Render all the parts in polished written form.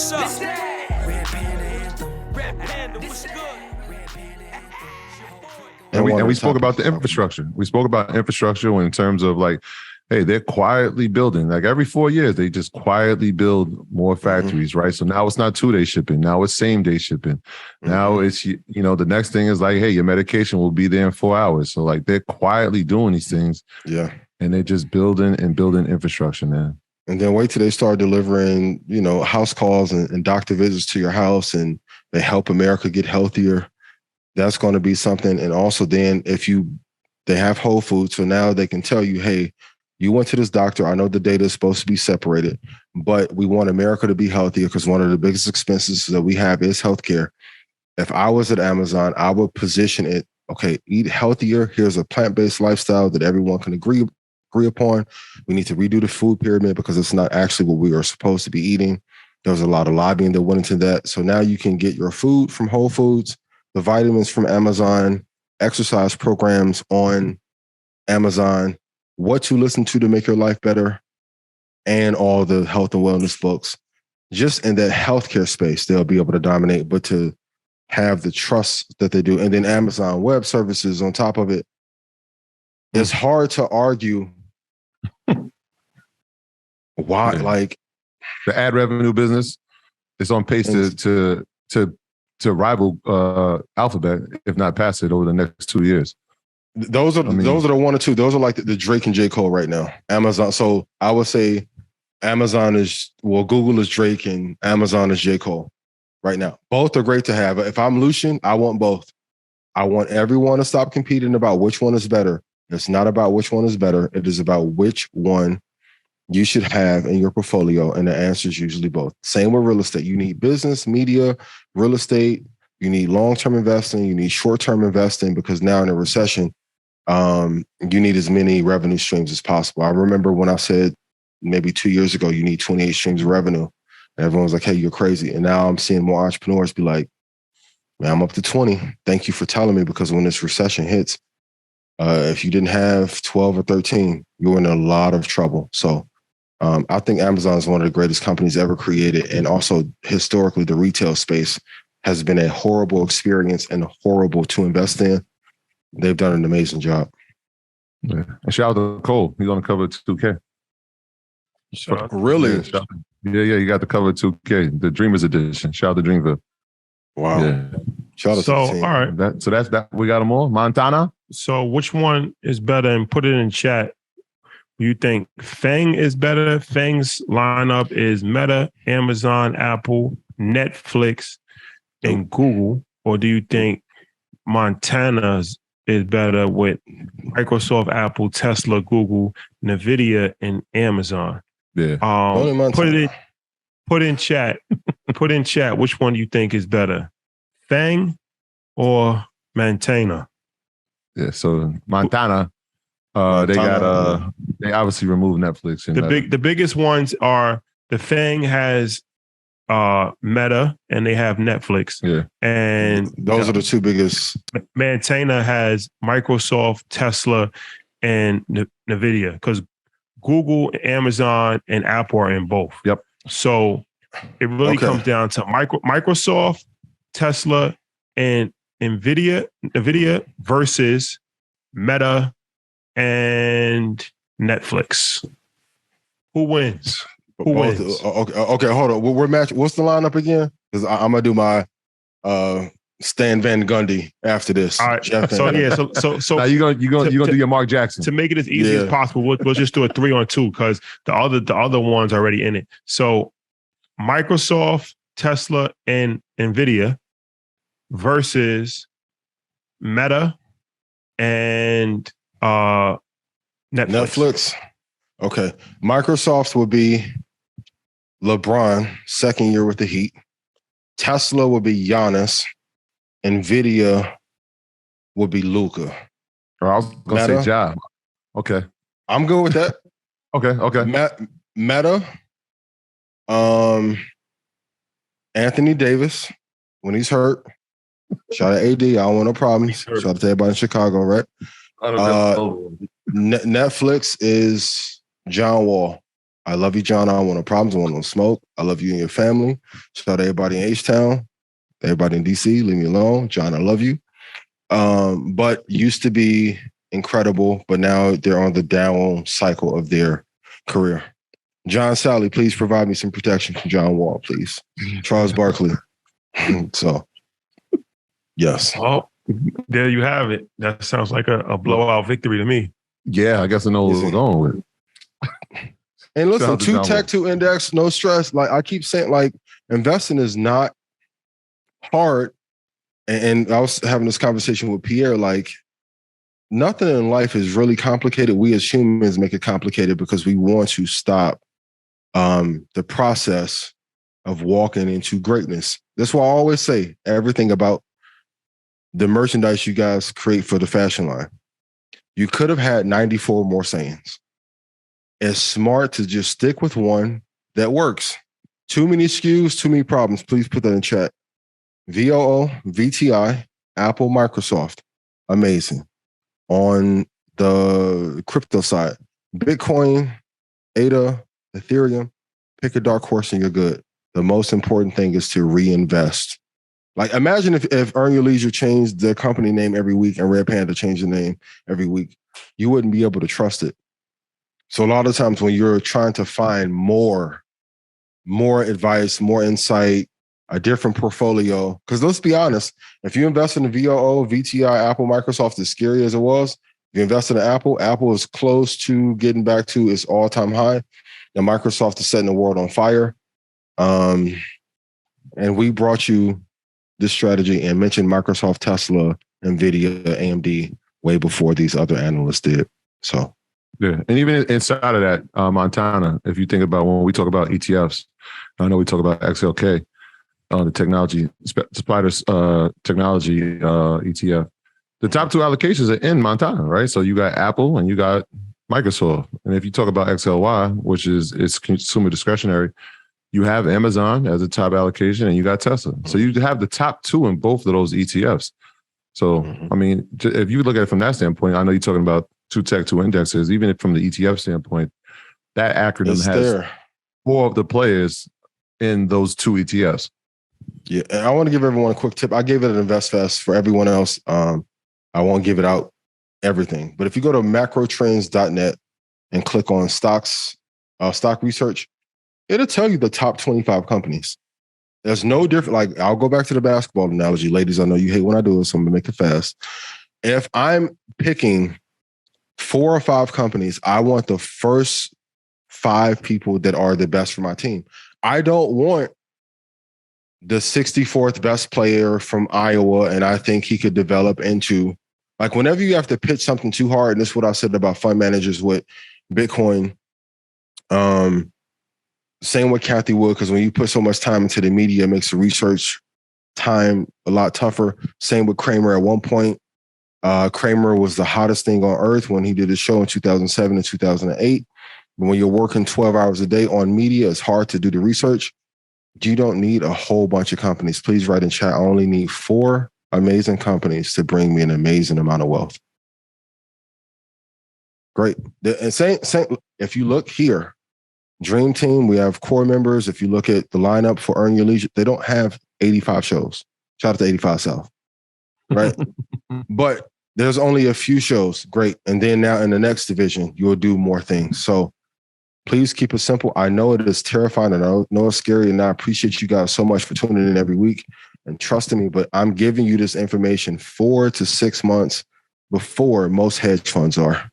what's up? Red Panda Anthem. Red Panda, what's good? And we spoke about the infrastructure. We spoke about infrastructure in terms of like, hey, they're quietly building. Like every 4 years, they just quietly build more factories, right? So now it's not 2-day shipping. Now it's same-day shipping. Now it's, you know, the next thing is like, hey, your medication will be there in 4 hours. So like they're quietly doing these things. Yeah. And they're just building infrastructure, man. And then wait till they start delivering, you know, house calls and doctor visits to your house, and they help America get healthier. That's going to be something. And also then they have Whole Foods, so now they can tell you, hey, you went to this doctor. I know the data is supposed to be separated, but we want America to be healthier because one of the biggest expenses that we have is healthcare. If I was at Amazon, I would position it, okay, eat healthier. Here's a plant-based lifestyle that everyone can agree upon. We need to redo the food pyramid because it's not actually what we are supposed to be eating. There was a lot of lobbying that went into that. So now you can get your food from Whole Foods, the vitamins from Amazon, exercise programs on Amazon, what to listen to make your life better, and all the health and wellness books. Just in that healthcare space, they'll be able to dominate, but to have the trust that they do. And then Amazon Web Services on top of it, it's hard to argue why, like the ad revenue business is on pace to rival Alphabet, if not pass it over the next 2 years. Those are the one or two. Those are like the Drake and J. Cole right now. Amazon. So I would say Amazon Google is Drake and Amazon is J. Cole right now. Both are great to have. If I'm Lucian, I want both. I want everyone to stop competing about which one is better. It's not about which one is better. It is about which one you should have in your portfolio. And the answer is usually both. Same with real estate. You need business, media, real estate. You need long-term investing. You need short-term investing because now in a recession, you need as many revenue streams as possible. I remember when I said maybe 2 years ago, you need 28 streams of revenue. And everyone was like, hey, you're crazy. And now I'm seeing more entrepreneurs be like, man, I'm up to 20. Thank you for telling me, because when this recession hits, if you didn't have 12 or 13, you're in a lot of trouble. So I think Amazon is one of the greatest companies ever created. And also historically, the retail space has been a horrible experience and horrible to invest in. They've done an amazing job. Yeah. And shout out to Cole. He's on the cover of 2K. Really? Yeah, you got the cover of 2K, the Dreamers edition. Shout out to Dreamville. Wow. Yeah. Shout out to the team. All right. That's that. We got them all. Montana. So which one is better? And put it in chat. You think Fang is better? Fang's lineup is Meta, Amazon, Apple, Netflix, and Google. Or do you think Montana's is better with Microsoft, Apple, Tesla, Google, NVIDIA, and Amazon? Yeah. Put in chat. Put in chat. Which one do you think is better, Fang or Montana? Yeah. So Montana, they obviously removed Netflix. And the biggest ones are the Fang has Meta and they have Netflix. Yeah. And those are the two biggest. Montana has Microsoft, Tesla, and NVIDIA, because Google, Amazon, and Apple are in both. Yep. So it really comes down to Microsoft, Tesla, and NVIDIA versus Meta and Netflix. Who wins? Who wins? Okay, hold on. We're matching. What's the lineup again? Because I'm gonna do my Stan Van Gundy after this. All right. So now you're gonna do your Mark Jackson to make it as easy as possible. We'll just do a 3-on-2 because the other one's already in it. So Microsoft, Tesla, and NVIDIA versus Meta and Netflix. Okay. Microsoft would be LeBron, second year with the Heat. Tesla would be Giannis. NVIDIA would be Luka. I was going to say Ja. Okay. I'm good with that. Okay. Meta. Anthony Davis, when he's hurt. Shout out AD. I don't want no problems. Shout out to everybody in Chicago, right? Netflix is John Wall. I love you, John. I don't want no problems. I want no smoke. I love you and your family. Shout out to everybody in H-Town, everybody in DC. Leave me alone. John, I love you. But used to be incredible, but now they're on the down cycle of their career. John Sally, please provide me some protection from John Wall, please. Charles Barkley. So, yes. Oh, there you have it. That sounds like a blowout victory to me. Yeah, I guess I know what we're going with. And listen, 2 tech, 2 index, no stress. Like I keep saying, like investing is not hard. And I was having this conversation with Pierre, like nothing in life is really complicated. We as humans make it complicated because we want to stop the process of walking into greatness. That's why I always say everything about the merchandise you guys create for the fashion line. You could have had 94 more sayings. It's smart to just stick with one that works. Too many SKUs, too many problems. Please put that in chat. VOO, VTI, Apple, Microsoft. Amazing. On the crypto side, Bitcoin, ADA, Ethereum, pick a dark horse and you're good. The most important thing is to reinvest. Like imagine if Earn Your Leisure changed their company name every week and Red Panda changed the name every week. You wouldn't be able to trust it. So a lot of times when you're trying to find more advice, more insight, a different portfolio, because let's be honest, if you invest in the VOO, VTI, Apple, Microsoft, as scary as it was, if you invest in Apple is close to getting back to its all-time high. And Microsoft is setting the world on fire. And we brought you this strategy and mentioned Microsoft, Tesla, NVIDIA, AMD way before these other analysts did. So, yeah. And even inside of that, Montana, if you think about when we talk about ETFs, I know we talk about XLK, the technology, Spiders technology ETF. The top 2 allocations are in Montana, right? So you got Apple and you got Microsoft. And if you talk about XLY, which is it's consumer discretionary, you have Amazon as a top allocation and you got Tesla. So you have the top 2 in both of those ETFs. So, I mean, if you look at it from that standpoint, I know you're talking about 2 tech, 2 indexes, even from the ETF standpoint, that acronym has 4 of the players in those 2 ETFs. Yeah, and I want to give everyone a quick tip. I gave it an InvestFest. For everyone else, I won't give it out everything. But if you go to macrotrends.net and click on stocks, stock research, it'll tell you the top 25 companies. There's no different. Like, I'll go back to the basketball analogy. Ladies, I know you hate when I do it, so I'm going to make it fast. If I'm picking 4 or 5 companies, I want the first 5 people that are the best for my team. I don't want the 64th best player from Iowa, and I think he could develop into, like, whenever you have to pitch something too hard, and this is what I said about fund managers with Bitcoin, same with Kathy Wood, because when you put so much time into the media, it makes the research time a lot tougher. Same with Kramer at one point. Kramer was the hottest thing on earth when he did his show in 2007 and 2008. But when you're working 12 hours a day on media, it's hard to do the research. You don't need a whole bunch of companies. Please write in chat. I only need 4 amazing companies to bring me an amazing amount of wealth. Great. And same, if you look here, Dream Team, we have core members. If you look at the lineup for Earn Your Leisure, they don't have 85 shows. Shout out to 85 South, right? But there's only a few shows. Great. And then now in the next division, you'll do more things. So please keep it simple. I know it is terrifying and I know it's scary, and I appreciate you guys so much for tuning in every week and trusting me, but I'm giving you this information 4 to 6 months before most hedge funds are.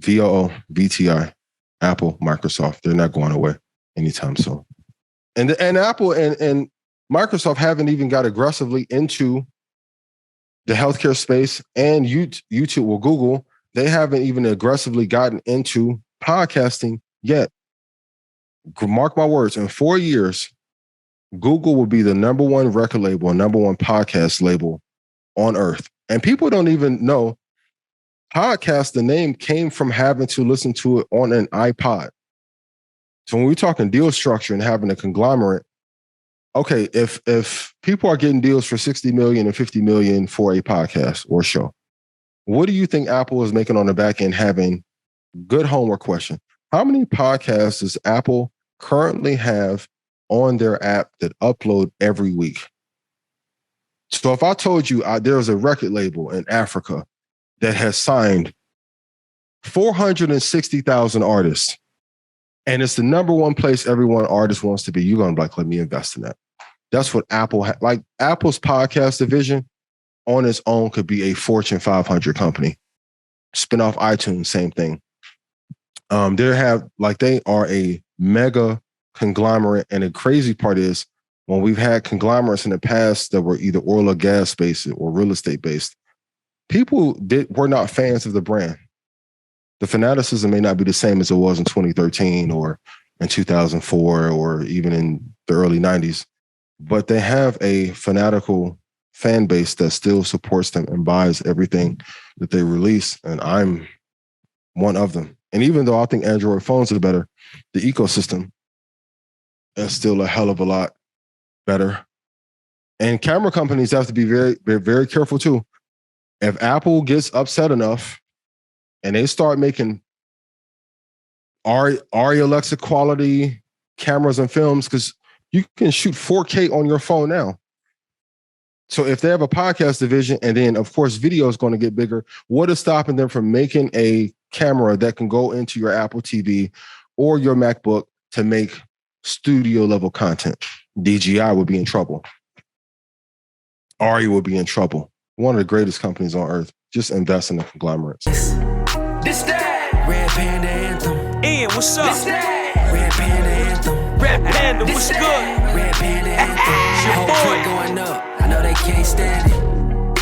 VOO, VTI, Apple, Microsoft, they're not going away anytime soon. And Apple and Microsoft haven't even got aggressively into the healthcare space, and YouTube or Google, they haven't even aggressively gotten into podcasting yet. Mark my words, in 4 years, Google will be the number 1 record label and number 1 podcast label on earth. And people don't even know podcast, the name came from having to listen to it on an iPod. So when we're talking deal structure and having a conglomerate, okay, if people are getting deals for 60 million and 50 million for a podcast or show, what do you think Apple is making on the back end having, good homework question, How many podcasts does Apple currently have on their app that upload every week? So if I told you there's a record label in Africa that has signed 460,000 artists, and it's the number one place every one artist wants to be, you're going to be like, let me invest in that. That's what Apple like Apple's podcast division on its own could be a Fortune 500 company. Spin off iTunes, same thing. They are a mega conglomerate. And the crazy part is when we've had conglomerates in the past that were either oil or gas based or real estate based, people were not fans of the brand. The fanaticism may not be the same as it was in 2013 or in 2004 or even in the early 90s, but they have a fanatical fan base that still supports them and buys everything that they release. And I'm one of them. And even though I think Android phones are better, the ecosystem is still a hell of a lot better. And camera companies have to be very, very, very careful too. If Apple gets upset enough and they start making ARRI Alexa quality cameras and films, because you can shoot 4K on your phone now. So if they have a podcast division and then, of course, video is going to get bigger, what is stopping them from making a camera that can go into your Apple TV or your MacBook to make studio level content? DJI would be in trouble. ARRI would be in trouble. One of the greatest companies on earth. Just invest in the conglomerates. This that Red Panda Anthem. Ian, what's up? This that Red Panda Anthem. Red Panda, what's good? Red Panda Anthem. Whole clip going up. I know they can't stand it.